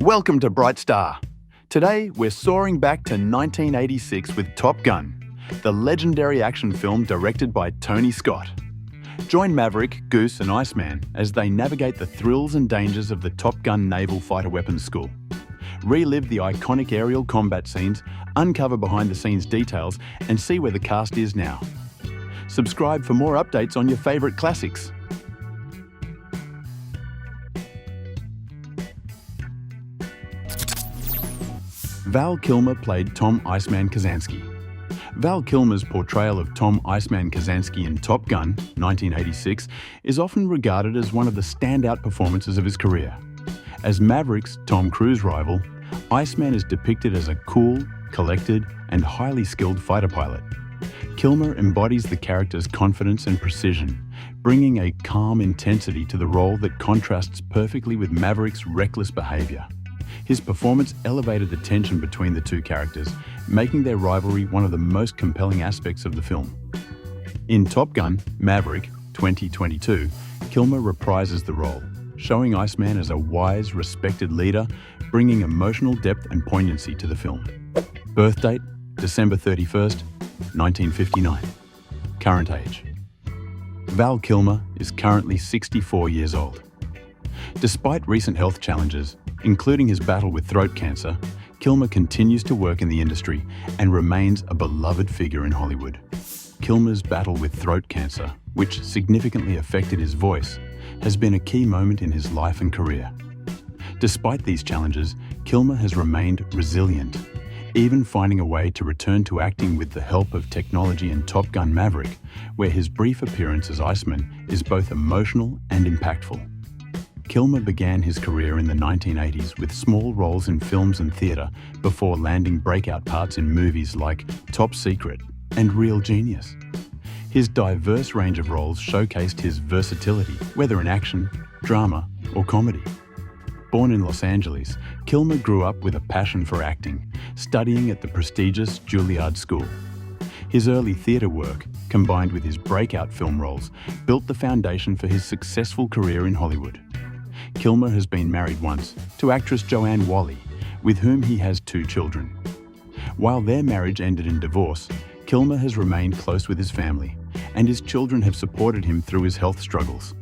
Welcome to Bright Star. Today, we're soaring back to 1986 with Top Gun, the legendary action film directed by Tony Scott. Join Maverick, Goose and Iceman as they navigate the thrills and dangers of the Top Gun Naval Fighter Weapons School. Relive the iconic aerial combat scenes, uncover behind-the-scenes details and see where the cast is now. Subscribe for more updates on your favourite classics. Val Kilmer played Tom Iceman Kazansky. Val Kilmer's portrayal of Tom Iceman Kazansky in Top Gun, 1986, is often regarded as one of the standout performances of his career. As Maverick's Tom Cruise rival, Iceman is depicted as a cool, collected, and highly skilled fighter pilot. Kilmer embodies the character's confidence and precision, bringing a calm intensity to the role that contrasts perfectly with Maverick's reckless behaviour. His performance elevated the tension between the two characters, making their rivalry one of the most compelling aspects of the film. In Top Gun, Maverick, 2022, Kilmer reprises the role, showing Iceman as a wise, respected leader, bringing emotional depth and poignancy to the film. Birth date, December 31st, 1959. Current age. Val Kilmer is currently 64 years old. Despite recent health challenges, including his battle with throat cancer, Kilmer continues to work in the industry and remains a beloved figure in Hollywood. Kilmer's battle with throat cancer, which significantly affected his voice, has been a key moment in his life and career. Despite these challenges, Kilmer has remained resilient, even finding a way to return to acting with the help of technology in Top Gun Maverick, where his brief appearance as Iceman is both emotional and impactful. Kilmer began his career in the 1980s with small roles in films and theatre before landing breakout parts in movies like Top Secret and Real Genius. His diverse range of roles showcased his versatility, whether in action, drama, or comedy. Born in Los Angeles, Kilmer grew up with a passion for acting, studying at the prestigious Juilliard School. His early theatre work, combined with his breakout film roles, built the foundation for his successful career in Hollywood. Kilmer has been married once to actress Joanne Whalley, with whom he has 2 children. While their marriage ended in divorce, Kilmer has remained close with his family, and his children have supported him through his health struggles.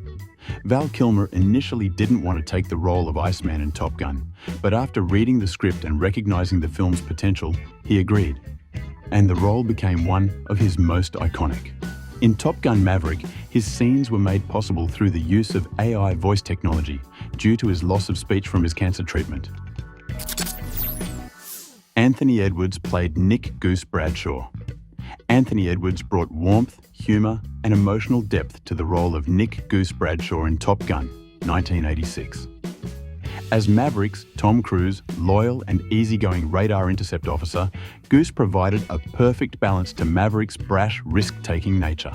Val Kilmer initially didn't want to take the role of Iceman in Top Gun, but after reading the script and recognizing the film's potential, he agreed, and the role became one of his most iconic. In Top Gun Maverick, his scenes were made possible through the use of AI voice technology due to his loss of speech from his cancer treatment. Anthony Edwards played Nick Goose Bradshaw. Anthony Edwards brought warmth, humour and emotional depth to the role of Nick Goose Bradshaw in Top Gun, 1986. As Maverick's Tom Cruise, loyal and easygoing radar intercept officer, Goose provided a perfect balance to Maverick's brash, risk-taking nature.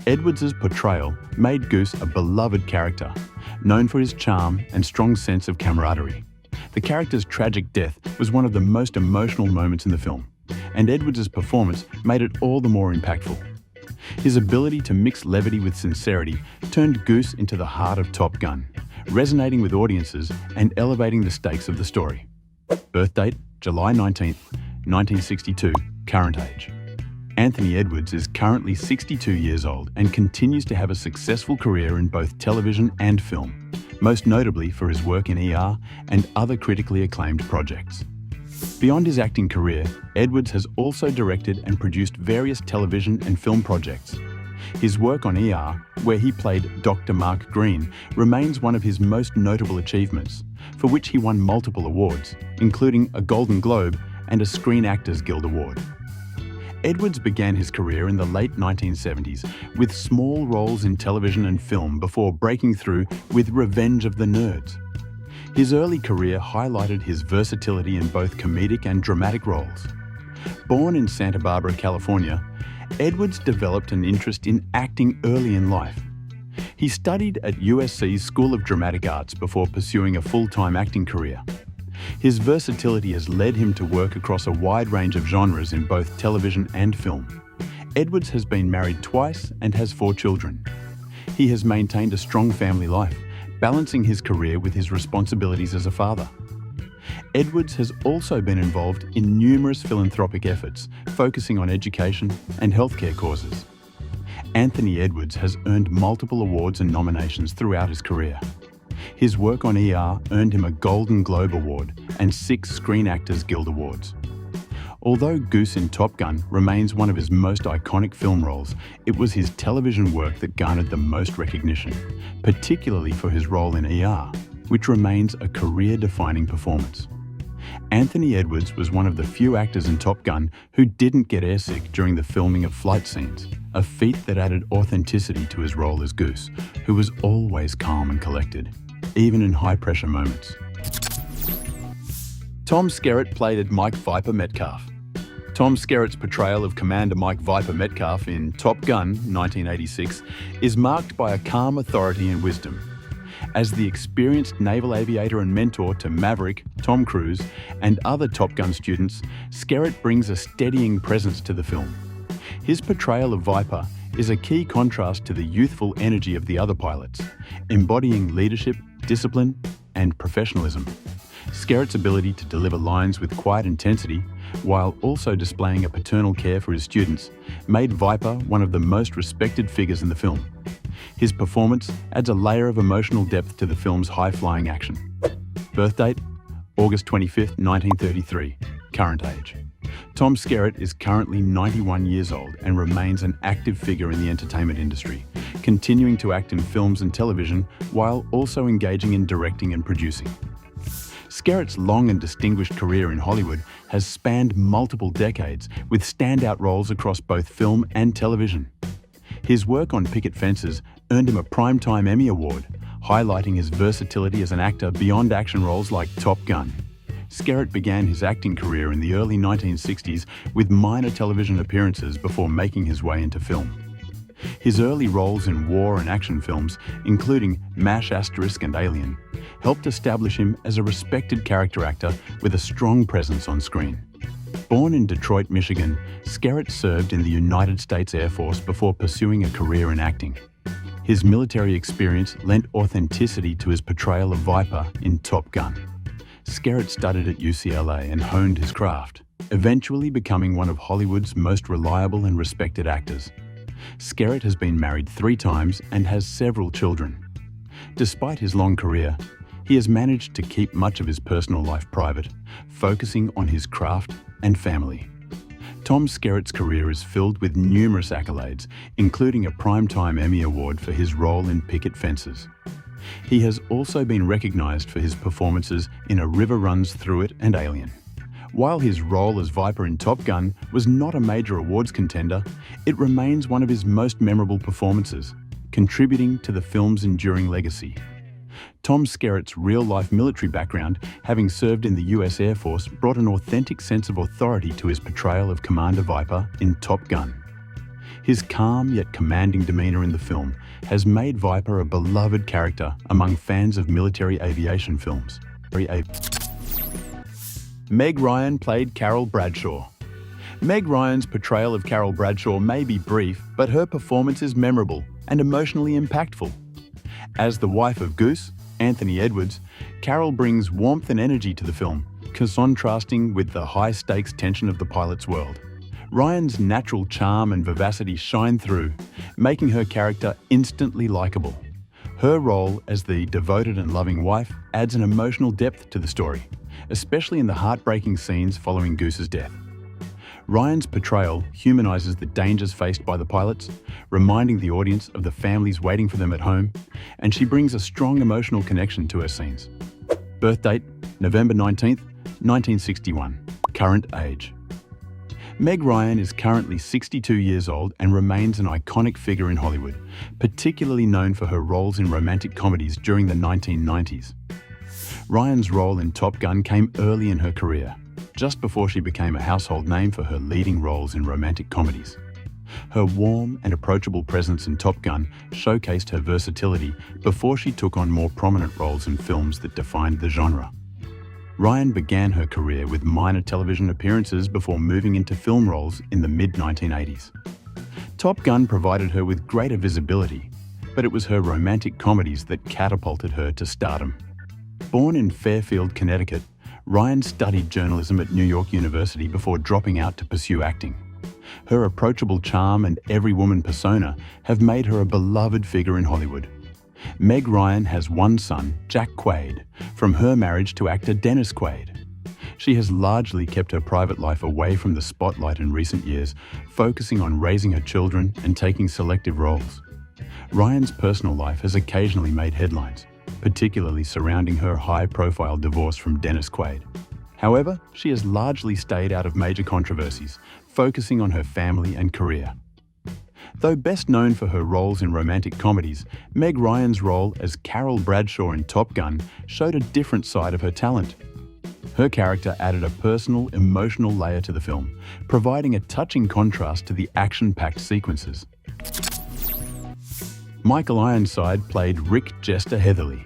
Edwards' portrayal made Goose a beloved character, known for his charm and strong sense of camaraderie. The character's tragic death was one of the most emotional moments in the film, and Edwards' performance made it all the more impactful. His ability to mix levity with sincerity turned Goose into the heart of Top Gun, resonating with audiences and elevating the stakes of the story. Birth date, July 19th, 1962, current age. Anthony Edwards is currently 62 years old and continues to have a successful career in both television and film, most notably for his work in ER and other critically acclaimed projects. Beyond his acting career, Edwards has also directed and produced various television and film projects. His work on ER, where he played Dr. Mark Green, remains one of his most notable achievements, for which he won multiple awards, including a Golden Globe and a Screen Actors Guild Award. Edwards began his career in the late 1970s with small roles in television and film before breaking through with Revenge of the Nerds. His early career highlighted his versatility in both comedic and dramatic roles. Born in Santa Barbara, California, Edwards developed an interest in acting early in life. He studied at USC's School of Dramatic Arts before pursuing a full-time acting career. His versatility has led him to work across a wide range of genres in both television and film. Edwards has been married twice and has 4 children. He has maintained a strong family life, balancing his career with his responsibilities as a father. Edwards has also been involved in numerous philanthropic efforts focusing on education and healthcare causes. Anthony Edwards has earned multiple awards and nominations throughout his career. His work on ER earned him a Golden Globe Award and 6 Screen Actors Guild Awards. Although Goose in Top Gun remains one of his most iconic film roles, it was his television work that garnered the most recognition, particularly for his role in ER, which remains a career-defining performance. Anthony Edwards was one of the few actors in Top Gun who didn't get airsick during the filming of flight scenes, a feat that added authenticity to his role as Goose, who was always calm and collected, even in high-pressure moments. Tom Skerritt played Mike Viper Metcalf. Tom Skerritt's portrayal of Commander Mike Viper Metcalf in Top Gun 1986 is marked by a calm authority and wisdom. As the experienced naval aviator and mentor to Maverick, Tom Cruise, and other Top Gun students, Skerritt brings a steadying presence to the film. His portrayal of Viper is a key contrast to the youthful energy of the other pilots, embodying leadership, discipline, and professionalism. Skerritt's ability to deliver lines with quiet intensity, while also displaying a paternal care for his students, made Viper one of the most respected figures in the film. His performance adds a layer of emotional depth to the film's high-flying action. Birth date: August 25, 1933. Current age: Tom Skerritt is currently 91 years old and remains an active figure in the entertainment industry, continuing to act in films and television while also engaging in directing and producing. Skerritt's long and distinguished career in Hollywood has spanned multiple decades, with standout roles across both film and television. His work on picket fences earned him a Primetime Emmy Award, highlighting his versatility as an actor beyond action roles like Top Gun. Skerritt began his acting career in the early 1960s with minor television appearances before making his way into film. His early roles in war and action films, including MASH*, and Alien, helped establish him as a respected character actor with a strong presence on screen. Born in Detroit, Michigan, Skerritt served in the United States Air Force before pursuing a career in acting. His military experience lent authenticity to his portrayal of Viper in Top Gun. Skerritt studied at UCLA and honed his craft, eventually becoming one of Hollywood's most reliable and respected actors. Skerritt has been married 3 times and has several children. Despite his long career, he has managed to keep much of his personal life private, focusing on his craft and family. Tom Skerritt's career is filled with numerous accolades, including a Primetime Emmy Award for his role in Picket Fences. He has also been recognized for his performances in A River Runs Through It and Alien. While his role as Viper in Top Gun was not a major awards contender, it remains one of his most memorable performances, contributing to the film's enduring legacy. Tom Skerritt's real-life military background, having served in the US Air Force, brought an authentic sense of authority to his portrayal of Commander Viper in Top Gun. His calm yet commanding demeanor in the film has made Viper a beloved character among fans of military aviation films. Meg Ryan played Carole Bradshaw. Meg Ryan's portrayal of Carole Bradshaw may be brief, but her performance is memorable and emotionally impactful. As the wife of Goose, Anthony Edwards, Carole brings warmth and energy to the film, contrasting with the high-stakes tension of the pilot's world. Ryan's natural charm and vivacity shine through, making her character instantly likable. Her role as the devoted and loving wife adds an emotional depth to the story, especially in the heartbreaking scenes following Goose's death. Ryan's portrayal humanizes the dangers faced by the pilots, reminding the audience of the families waiting for them at home, and she brings a strong emotional connection to her scenes. Birth date: November 19th, 1961. Current age: Meg Ryan is currently 62 years old and remains an iconic figure in Hollywood, particularly known for her roles in romantic comedies during the 1990s. Ryan's role in Top Gun came early in her career, just before she became a household name for her leading roles in romantic comedies. Her warm and approachable presence in Top Gun showcased her versatility before she took on more prominent roles in films that defined the genre. Ryan began her career with minor television appearances before moving into film roles in the mid-1980s. Top Gun provided her with greater visibility, but it was her romantic comedies that catapulted her to stardom. Born in Fairfield, Connecticut, Ryan studied journalism at New York University before dropping out to pursue acting. Her approachable charm and every woman persona have made her a beloved figure in Hollywood. Meg Ryan has one son, Jack Quaid, from her marriage to actor Dennis Quaid. She has largely kept her private life away from the spotlight in recent years, focusing on raising her children and taking selective roles. Ryan's personal life has occasionally made headlines, particularly surrounding her high-profile divorce from Dennis Quaid. However, she has largely stayed out of major controversies, focusing on her family and career. Though best known for her roles in romantic comedies, Meg Ryan's role as Carole Bradshaw in Top Gun showed a different side of her talent. Her character added a personal, emotional layer to the film, providing a touching contrast to the action-packed sequences. Michael Ironside played Rick Jester Heatherly.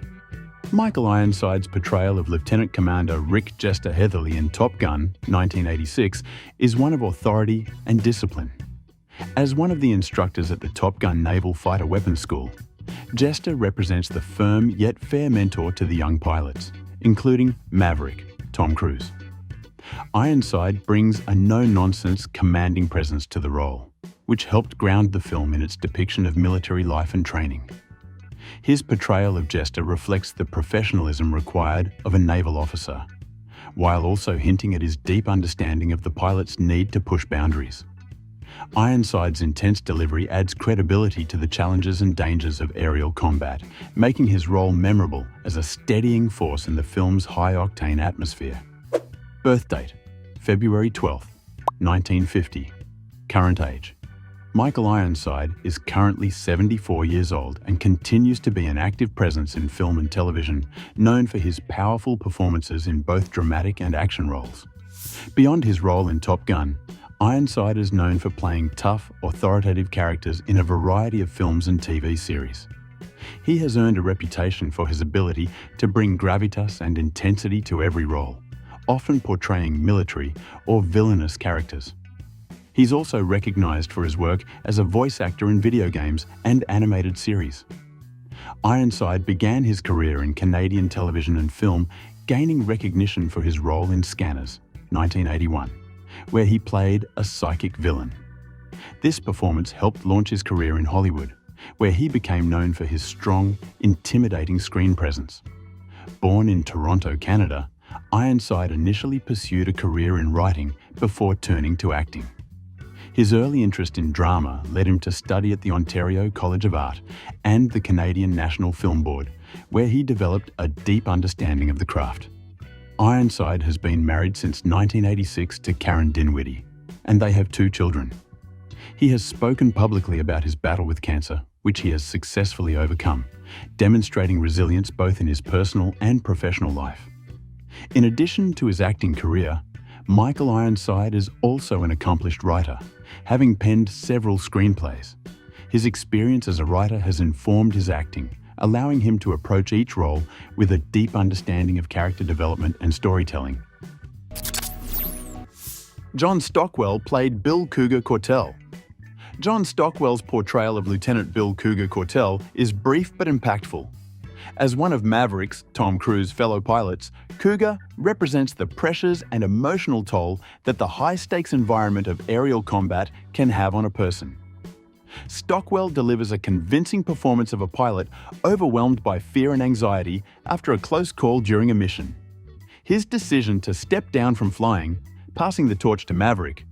Michael Ironside's portrayal of Lieutenant Commander Rick Jester Heatherly in Top Gun, 1986, is one of authority and discipline. As one of the instructors at the Top Gun Naval Fighter Weapons School, Jester represents the firm yet fair mentor to the young pilots, including Maverick, Tom Cruise. Ironside brings a no-nonsense, commanding presence to the role, which helped ground the film in its depiction of military life and training. His portrayal of Jester reflects the professionalism required of a naval officer, while also hinting at his deep understanding of the pilot's need to push boundaries. Ironside's intense delivery adds credibility to the challenges and dangers of aerial combat, making his role memorable as a steadying force in the film's high-octane atmosphere. Birth date: February 12, 1950. Current age: Michael Ironside is currently 74 years old and continues to be an active presence in film and television, known for his powerful performances in both dramatic and action roles. Beyond his role in Top Gun, Ironside is known for playing tough, authoritative characters in a variety of films and TV series. He has earned a reputation for his ability to bring gravitas and intensity to every role, often portraying military or villainous characters. He's also recognized for his work as a voice actor in video games and animated series. Ironside began his career in Canadian television and film, gaining recognition for his role in Scanners, 1981. Where he played a psychic villain. This performance helped launch his career in Hollywood, where he became known for his strong, intimidating screen presence. Born in Toronto, Canada, Ironside initially pursued a career in writing before turning to acting. His early interest in drama led him to study at the Ontario College of Art and the Canadian National Film Board, where he developed a deep understanding of the craft. Ironside has been married since 1986 to Karen Dinwiddie, and they have 2 children. He has spoken publicly about his battle with cancer, which he has successfully overcome, demonstrating resilience both in his personal and professional life. In addition to his acting career, Michael Ironside is also an accomplished writer, having penned several screenplays. His experience as a writer has informed his acting, allowing him to approach each role with a deep understanding of character development and storytelling. John Stockwell played Bill Cougar Cortell. John Stockwell's portrayal of Lieutenant Bill Cougar Cortell is brief but impactful. As one of Maverick's, Tom Cruise's, fellow pilots, Cougar represents the pressures and emotional toll that the high-stakes environment of aerial combat can have on a person. Stockwell delivers a convincing performance of a pilot overwhelmed by fear and anxiety after a close call during a mission. His decision to step down from flying, passing the torch to Maverick,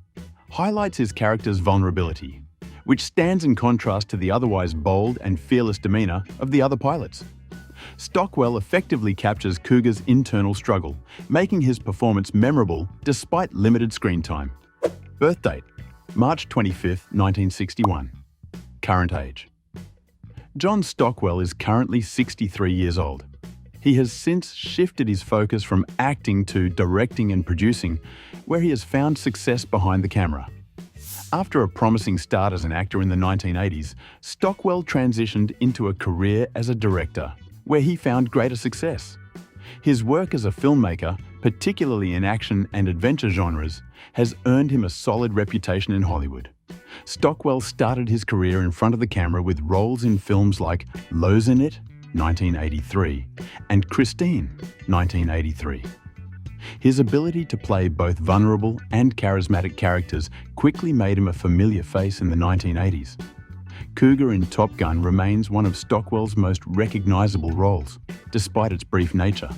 highlights his character's vulnerability, which stands in contrast to the otherwise bold and fearless demeanor of the other pilots. Stockwell effectively captures Cougar's internal struggle, making his performance memorable despite limited screen time. Birth date: March 25, 1961. Current age: John Stockwell is currently 63 years old. He has since shifted his focus from acting to directing and producing, where he has found success behind the camera. After a promising start as an actor in the 1980s, Stockwell transitioned into a career as a director, where he found greater success. His work as a filmmaker, particularly in action and adventure genres, has earned him a solid reputation in Hollywood. Stockwell started his career in front of the camera with roles in films like Lowe's in It, 1983, and Christine, 1983. His ability to play both vulnerable and charismatic characters quickly made him a familiar face in the 1980s. Cougar in Top Gun remains one of Stockwell's most recognizable roles, despite its brief nature.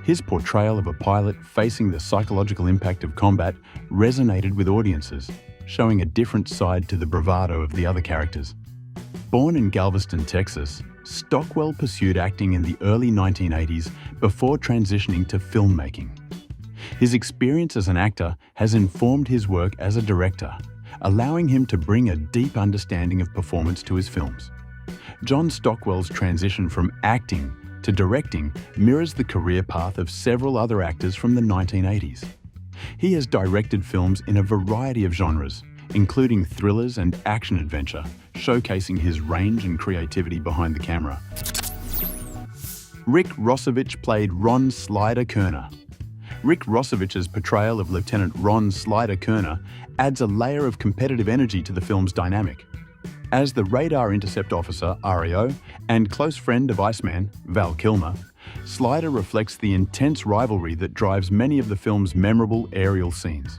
His portrayal of a pilot facing the psychological impact of combat resonated with audiences, showing a different side to the bravado of the other characters. Born in Galveston, Texas, Stockwell pursued acting in the early 1980s before transitioning to filmmaking. His experience as an actor has informed his work as a director, allowing him to bring a deep understanding of performance to his films. John Stockwell's transition from acting to directing mirrors the career path of several other actors from the 1980s. He has directed films in a variety of genres, including thrillers and action-adventure, showcasing his range and creativity behind the camera. Rick Rossovich played Ron Slider Kerner. Rick Rossovich's portrayal of Lieutenant Ron Slider Kerner adds a layer of competitive energy to the film's dynamic. As the radar intercept officer, REO, and close friend of Iceman, Val Kilmer, Slider reflects the intense rivalry that drives many of the film's memorable aerial scenes.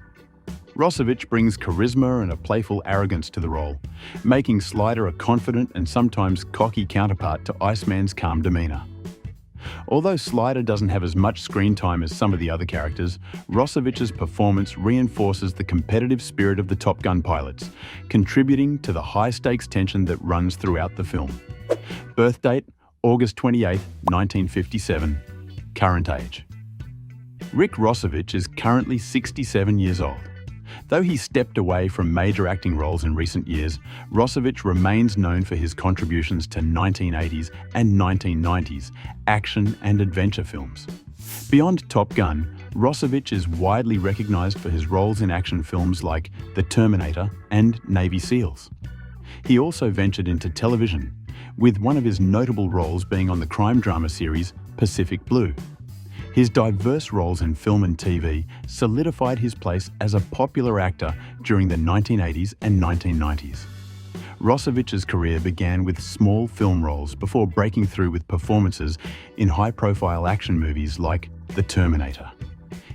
Rossovich brings charisma and a playful arrogance to the role, making Slider a confident and sometimes cocky counterpart to Iceman's calm demeanor. Although Slider doesn't have as much screen time as some of the other characters, Rossovich's performance reinforces the competitive spirit of the Top Gun pilots, contributing to the high-stakes tension that runs throughout the film. Birth date, August 28, 1957. Current age. Rick Rossovich is currently 67 years old. Though he stepped away from major acting roles in recent years, Rossovich remains known for his contributions to 1980s and 1990s action and adventure films. Beyond Top Gun, Rossovich is widely recognized for his roles in action films like The Terminator and Navy SEALs. He also ventured into television, with one of his notable roles being on the crime drama series Pacific Blue. His diverse roles in film and TV solidified his place as a popular actor during the 1980s and 1990s. Rossovich's career began with small film roles before breaking through with performances in high-profile action movies like The Terminator.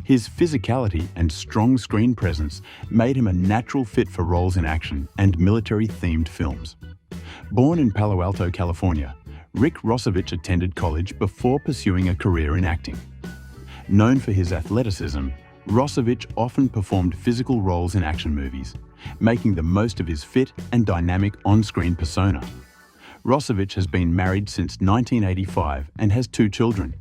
His physicality and strong screen presence made him a natural fit for roles in action and military-themed films. Born in Palo Alto, California, Rick Rossovich attended college before pursuing a career in acting. Known for his athleticism, Rossovich often performed physical roles in action movies, making the most of his fit and dynamic on-screen persona. Rossovich has been married since 1985 and has 2 children.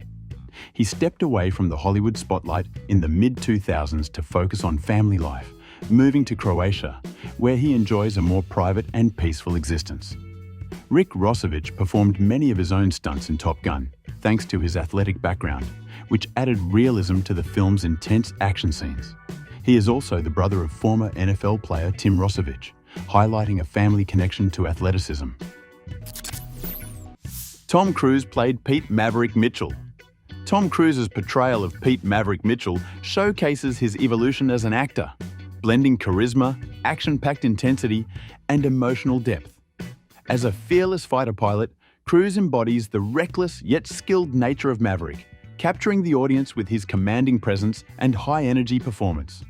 He stepped away from the Hollywood spotlight in the mid-2000s to focus on family life, moving to Croatia, where he enjoys a more private and peaceful existence. Rick Rossovich performed many of his own stunts in Top Gun, thanks to his athletic background, which added realism to the film's intense action scenes. He is also the brother of former NFL player Tim Rossovich, highlighting a family connection to athleticism. Tom Cruise played Pete Maverick Mitchell. Tom Cruise's portrayal of Pete Maverick Mitchell showcases his evolution as an actor, blending charisma, action-packed intensity, and emotional depth. As a fearless fighter pilot, Cruise embodies the reckless yet skilled nature of Maverick, capturing the audience with his commanding presence and high-energy performance.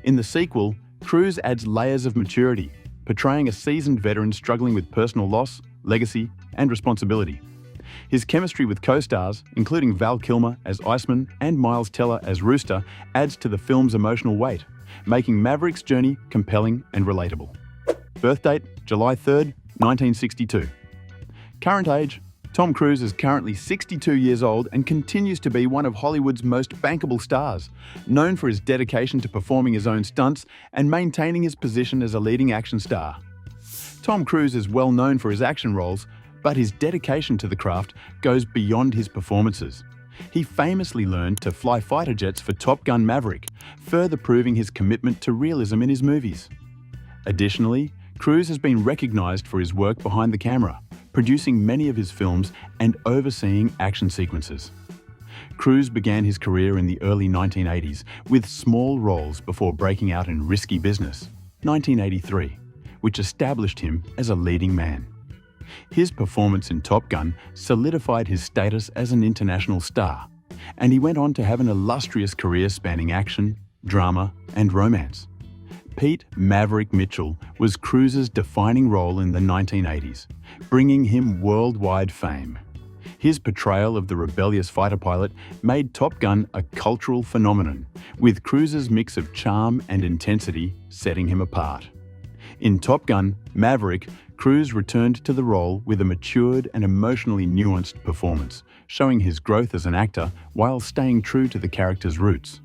In the sequel, Cruise adds layers of maturity, portraying a seasoned veteran struggling with personal loss, legacy, and responsibility. His chemistry with co-stars, including Val Kilmer as Iceman and Miles Teller as Rooster, adds to the film's emotional weight, making Maverick's journey compelling and relatable. Birth date, July 3, 1962. Current age, Tom Cruise is currently 62 years old and continues to be one of Hollywood's most bankable stars, known for his dedication to performing his own stunts and maintaining his position as a leading action star. Tom Cruise is well known for his action roles, but his dedication to the craft goes beyond his performances. He famously learned to fly fighter jets for Top Gun Maverick, further proving his commitment to realism in his movies. Additionally, Cruise has been recognized for his work behind the camera, producing many of his films and overseeing action sequences. Cruise began his career in the early 1980s with small roles before breaking out in Risky Business, 1983, which established him as a leading man. His performance in Top Gun solidified his status as an international star, and he went on to have an illustrious career spanning action, drama, and romance. Pete Maverick Mitchell was Cruise's defining role in the 1980s, bringing him worldwide fame. His portrayal of the rebellious fighter pilot made Top Gun a cultural phenomenon, with Cruise's mix of charm and intensity setting him apart. In Top Gun: Maverick, Cruise returned to the role with a matured and emotionally nuanced performance, showing his growth as an actor while staying true to the character's roots.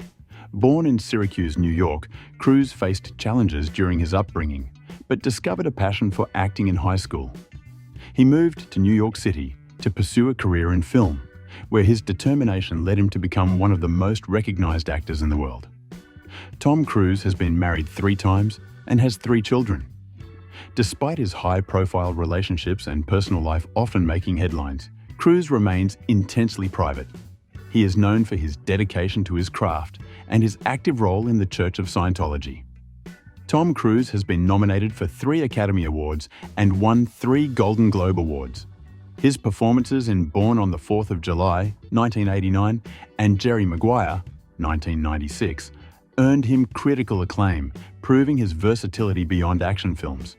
Born in Syracuse, New York, Cruise faced challenges during his upbringing, but discovered a passion for acting in high school. He moved to New York City to pursue a career in film, where his determination led him to become one of the most recognized actors in the world. Tom Cruise has been married 3 times and has 3 children. Despite his high-profile relationships and personal life often making headlines, Cruise remains intensely private. He is known for his dedication to his craft and his active role in the Church of Scientology. Tom Cruise has been nominated for 3 Academy Awards and won 3 Golden Globe Awards. His performances in Born on the 4th of July, 1989, and Jerry Maguire, 1996, earned him critical acclaim, proving his versatility beyond action films.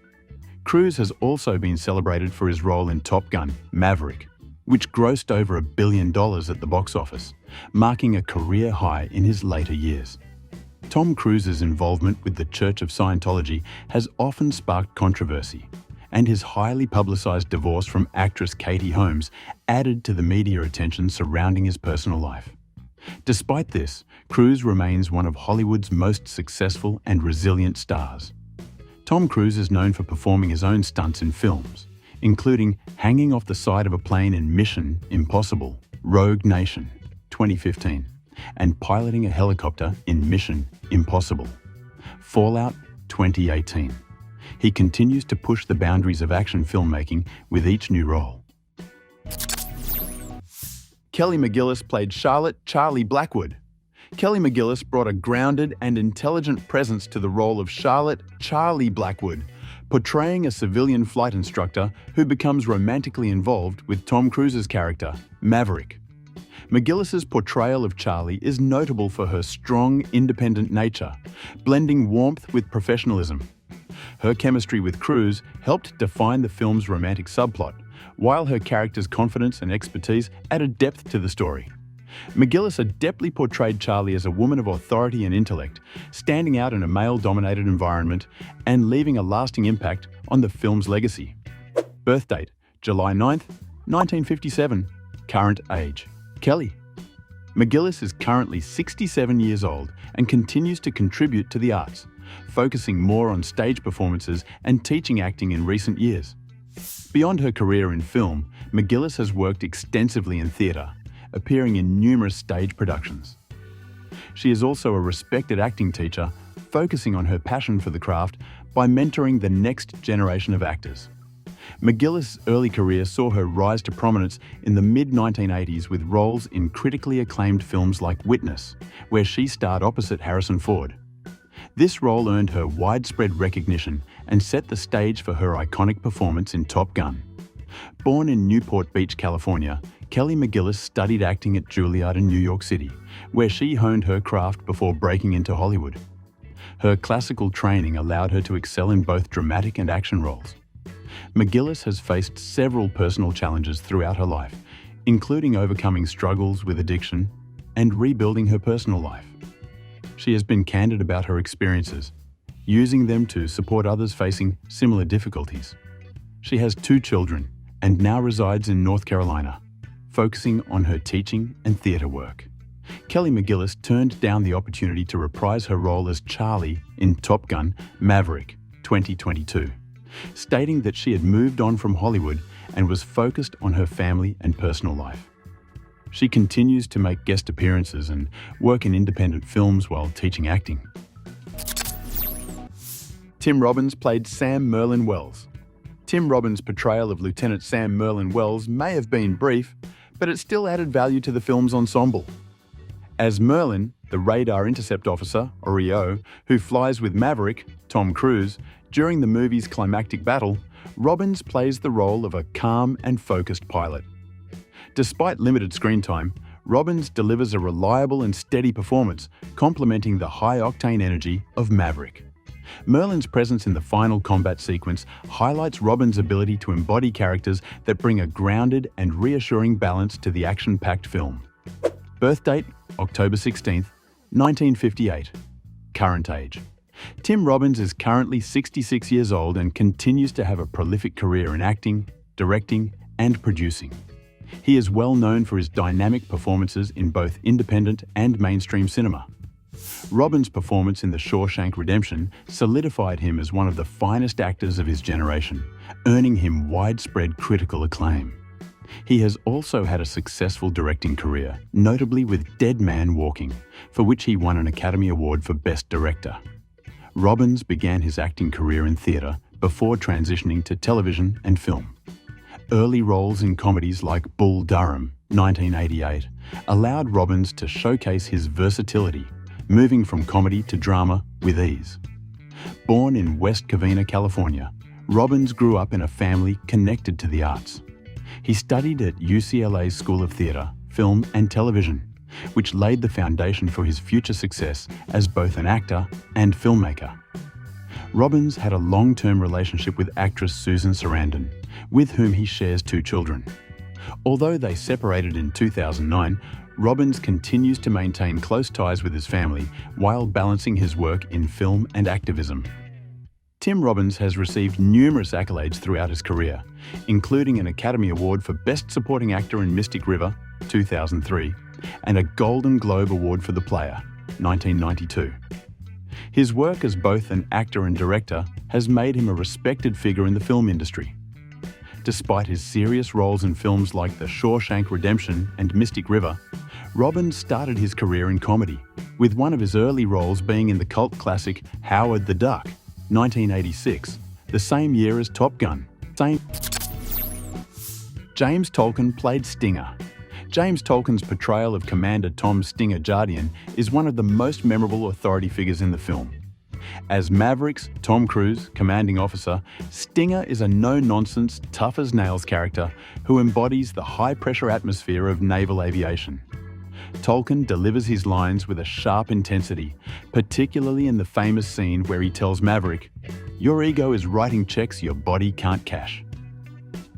Cruise has also been celebrated for his role in Top Gun: Maverick, which grossed over $1 billion at the box office, marking a career high in his later years. Tom Cruise's involvement with the Church of Scientology has often sparked controversy, and his highly publicized divorce from actress Katie Holmes added to the media attention surrounding his personal life. Despite this, Cruise remains one of Hollywood's most successful and resilient stars. Tom Cruise is known for performing his own stunts in films, including hanging off the side of a plane in Mission: Impossible, Rogue Nation, 2015, and piloting a helicopter in Mission: Impossible, Fallout, 2018. He continues to push the boundaries of action filmmaking with each new role. Kelly McGillis played Charlotte Charlie Blackwood. Kelly McGillis brought a grounded and intelligent presence to the role of Charlotte Charlie Blackwood, portraying a civilian flight instructor who becomes romantically involved with Tom Cruise's character, Maverick. McGillis's portrayal of Charlie is notable for her strong, independent nature, blending warmth with professionalism. Her chemistry with Cruise helped define the film's romantic subplot, while her character's confidence and expertise added depth to the story. McGillis adeptly portrayed Charlie as a woman of authority and intellect, standing out in a male-dominated environment and leaving a lasting impact on the film's legacy. Birth date: July 9th, 1957. Current age: Kelly. McGillis is currently 67 years old and continues to contribute to the arts, focusing more on stage performances and teaching acting in recent years. Beyond her career in film, McGillis has worked extensively in theatre, appearing in numerous stage productions. She is also a respected acting teacher, focusing on her passion for the craft by mentoring the next generation of actors. McGillis' early career saw her rise to prominence in the mid-1980s with roles in critically acclaimed films like Witness, where she starred opposite Harrison Ford. This role earned her widespread recognition and set the stage for her iconic performance in Top Gun. Born in Newport Beach, California, Kelly McGillis studied acting at Juilliard in New York City, where she honed her craft before breaking into Hollywood. Her classical training allowed her to excel in both dramatic and action roles. McGillis has faced several personal challenges throughout her life, including overcoming struggles with addiction and rebuilding her personal life. She has been candid about her experiences, using them to support others facing similar difficulties. She has 2 children and now resides in North Carolina, focusing on her teaching and theatre work. Kelly McGillis turned down the opportunity to reprise her role as Charlie in Top Gun: Maverick, 2022, stating that she had moved on from Hollywood and was focused on her family and personal life. She continues to make guest appearances and work in independent films while teaching acting. Tim Robbins played Sam Merlin Wells. Tim Robbins' portrayal of Lieutenant Sam Merlin Wells may have been brief, but it still added value to the film's ensemble. As Merlin, the radar intercept officer, or EO, who flies with Maverick, Tom Cruise, during the movie's climactic battle, Robbins plays the role of a calm and focused pilot. Despite limited screen time, Robbins delivers a reliable and steady performance, complementing the high-octane energy of Maverick. Merlin's presence in the final combat sequence highlights Robbins' ability to embody characters that bring a grounded and reassuring balance to the action-packed film. Birth date, October 16th, 1958. Current age. Tim Robbins is currently 66 years old and continues to have a prolific career in acting, directing, and producing. He is well known for his dynamic performances in both independent and mainstream cinema. Robbins' performance in The Shawshank Redemption solidified him as one of the finest actors of his generation, earning him widespread critical acclaim. He has also had a successful directing career, notably with Dead Man Walking, for which he won an Academy Award for Best Director. Robbins began his acting career in theatre before transitioning to television and film. Early roles in comedies like Bull Durham, 1988, allowed Robbins to showcase his versatility, moving from comedy to drama with ease. Born in West Covina, California, Robbins grew up in a family connected to the arts. He studied at UCLA's School of Theatre, Film and Television, which laid the foundation for his future success as both an actor and filmmaker. Robbins had a long-term relationship with actress Susan Sarandon, with whom he shares 2 children. Although they separated in 2009, Robbins continues to maintain close ties with his family while balancing his work in film and activism. Tim Robbins has received numerous accolades throughout his career, including an Academy Award for Best Supporting Actor in Mystic River, 2003, and a Golden Globe Award for The Player, 1992. His work as both an actor and director has made him a respected figure in the film industry. Despite his serious roles in films like The Shawshank Redemption and Mystic River, Robbins started his career in comedy, with one of his early roles being in the cult classic Howard the Duck, 1986, the same year as Top Gun. James Tolkan played Stinger. James Tolkan's portrayal of Commander Tom Stinger Jardian is one of the most memorable authority figures in the film. As Maverick's Tom Cruise commanding officer, Stinger is a no-nonsense, tough-as-nails character who embodies the high-pressure atmosphere of naval aviation. Tolkan delivers his lines with a sharp intensity, particularly in the famous scene where he tells Maverick, "Your ego is writing checks your body can't cash."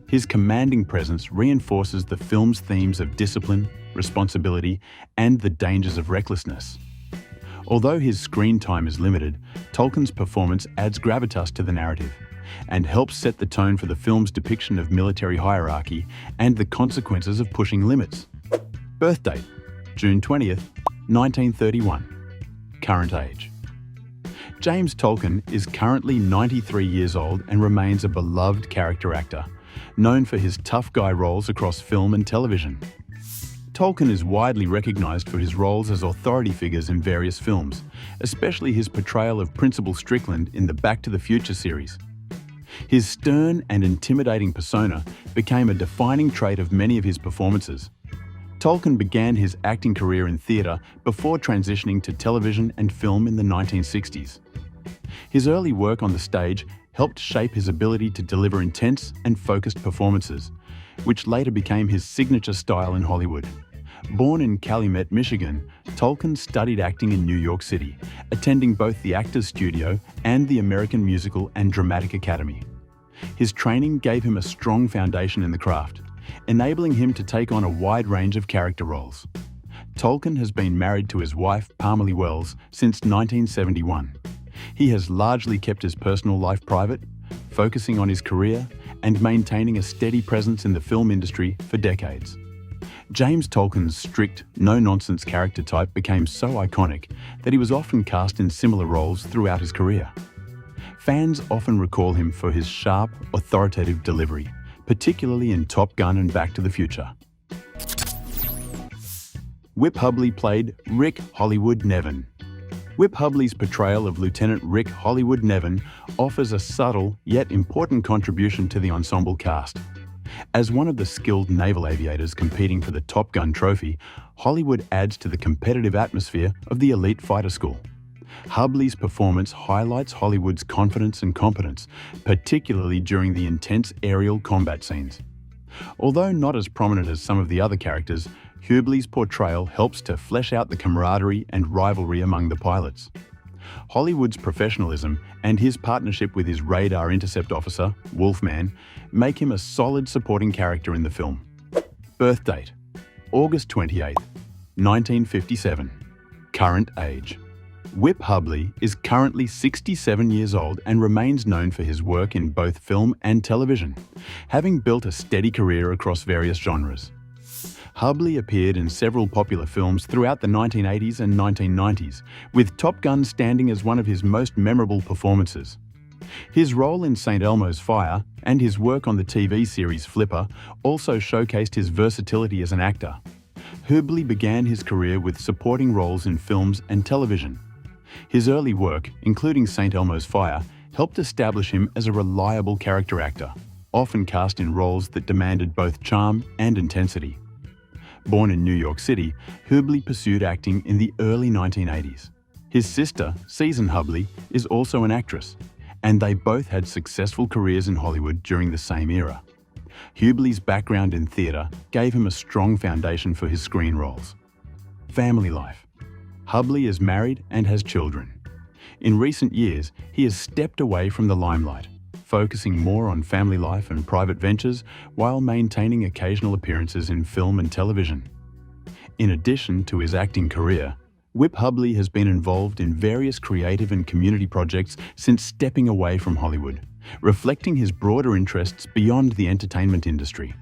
His commanding presence reinforces the film's themes of discipline, responsibility, and the dangers of recklessness. Although his screen time is limited, Tolkan's performance adds gravitas to the narrative and helps set the tone for the film's depiction of military hierarchy and the consequences of pushing limits. Birth date, June 20th, 1931. Current age. James Tolkan is currently 93 years old and remains a beloved character actor, known for his tough guy roles across film and television. Tolkan is widely recognized for his roles as authority figures in various films, especially his portrayal of Principal Strickland in the Back to the Future series. His stern and intimidating persona became a defining trait of many of his performances. Tolkan began his acting career in theatre before transitioning to television and film in the 1960s. His early work on the stage helped shape his ability to deliver intense and focused performances, which later became his signature style in Hollywood. Born in Calumet, Michigan, Tolkan studied acting in New York City, attending both the Actors Studio and the American Musical and Dramatic Academy. His training gave him a strong foundation in the craft, enabling him to take on a wide range of character roles. Tolkan has been married to his wife, Parmalee Wells, since 1971. He has largely kept his personal life private, focusing on his career and maintaining a steady presence in the film industry for decades. James Tolkan's strict, no-nonsense character type became so iconic that he was often cast in similar roles throughout his career. Fans often recall him for his sharp, authoritative delivery, particularly in Top Gun and Back to the Future. Whip Hubley played Rick Hollywood Nevin. Whip Hubley's portrayal of Lieutenant Rick Hollywood Nevin offers a subtle yet important contribution to the ensemble cast. As one of the skilled naval aviators competing for the Top Gun trophy, Hollywood adds to the competitive atmosphere of the elite fighter school. Hubley's performance highlights Hollywood's confidence and competence, particularly during the intense aerial combat scenes. Although not as prominent as some of the other characters, Hubley's portrayal helps to flesh out the camaraderie and rivalry among the pilots. Hollywood's professionalism and his partnership with his radar intercept officer, Wolfman, make him a solid supporting character in the film. Birth date: August 28, 1957. Current age: Whip Hubley is currently 67 years old and remains known for his work in both film and television, having built a steady career across various genres. Hubley appeared in several popular films throughout the 1980s and 1990s, with Top Gun standing as one of his most memorable performances. His role in St. Elmo's Fire and his work on the TV series Flipper also showcased his versatility as an actor. Hubley began his career with supporting roles in films and television. His early work, including St. Elmo's Fire, helped establish him as a reliable character actor, often cast in roles that demanded both charm and intensity. Born in New York City, Hubley pursued acting in the early 1980s. His sister, Susan Hubley, is also an actress, and they both had successful careers in Hollywood during the same era. Hubley's background in theatre gave him a strong foundation for his screen roles. Family life: Hubley is married and has children. In recent years, he has stepped away from the limelight, focusing more on family life and private ventures while maintaining occasional appearances in film and television. In addition to his acting career, Whip Hubley has been involved in various creative and community projects since stepping away from Hollywood, reflecting his broader interests beyond the entertainment industry.